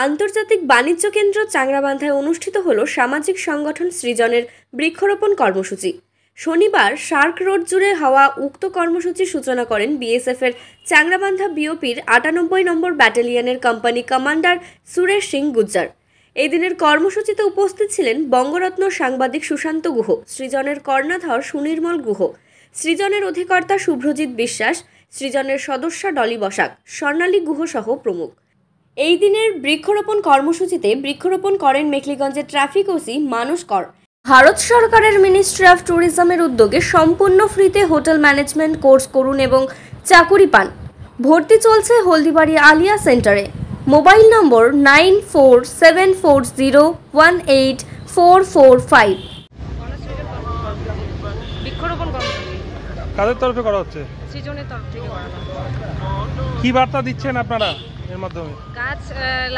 আন্তর্জাতিক বাণিজ্য কেন্দ্র চাংরাবান্ধায় অনুষ্ঠিত হল সামাজিক সংগঠন সৃজনের বৃক্ষরোপণ কর্মসূচি। শনিবার শার্ক রোড জুড়ে হওয়া উক্ত কর্মসূচির সূচনা করেন বিএসএফের চাংরাবান্ধা বিওপির ৯৮ নম্বর ব্যাটালিয়নের কোম্পানি কমান্ডার সুরেশ সিং গুজ্জার। এই দিনের কর্মসূচিতে উপস্থিত ছিলেন বঙ্গরত্ন সাংবাদিক সুশান্ত গুহ, সৃজনের কর্ণধার সুনির্মল গুহ, সৃজনের অধিকর্তা শুভ্রজিৎ বিশ্বাস, সৃজনের সদস্যা ডলি বসাক, স্বর্ণালী গুহ সহ প্রমুখ। এই দিনের বৃক্ষরোপণ কর্মসূচিতে বৃক্ষরোপণ করেন মেখলিগঞ্জের ট্রাফিক ওসি মানস কর। ভারত সরকারের মিনিস্ট্রি অফ ট্যুরিজমের উদ্যোগে সম্পূর্ণ ফ্রিতে হোটেল ম্যানেজমেন্ট কোর্স করুন এবং চাকুরি পান। ভর্তি চলছে হলদিবাড়ি আলিয়া সেন্টারে। মোবাইল নম্বর 9470184445। বৃক্ষরোপণ কর্মসূচি কাদের তরফে করা হচ্ছে? সৃজনের তরফ থেকে করানো। কি বার্তা দিচ্ছেন আপনারা এর মাধ্যমে? গাছ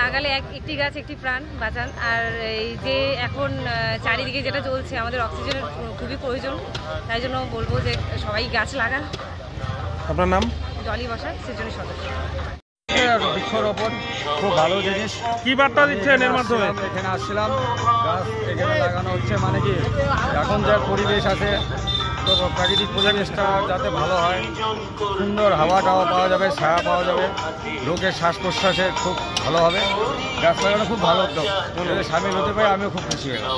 লাগালে একটি গাছ একটি প্রাণ বাঁচান। আর এই যে এখন চারিদিকে যেটা চলছে, আমাদের অক্সিজেনের খুবই প্রয়োজন, তাই জন্য বলবো যে সবাই গাছ লাগান। আপনার নাম? ডলি বসাক, সৃজনের সদস্য। বৃক্ষরোপণ খুব ভালো জিনিস। কি বার্তা দিচ্ছেন এর মাধ্যমে? এখানে আসছিলাম, গাছ এখানে লাগানো হচ্ছে, মানে কি এখন যা পরিবেশ আছে, তো প্রাকৃতিক পরিবেশটা যাতে ভালো হয়, সুন্দর হাওয়া টাওয়া পাওয়া যাবে, ছায়া পাওয়া যাবে, লোকের শ্বাস প্রশ্বাসে খুব ভালো হবে। গাছ লাগানো খুব ভালো উদ্যোগ, সামিল হতে পারে, আমিও খুব খুশি হলাম।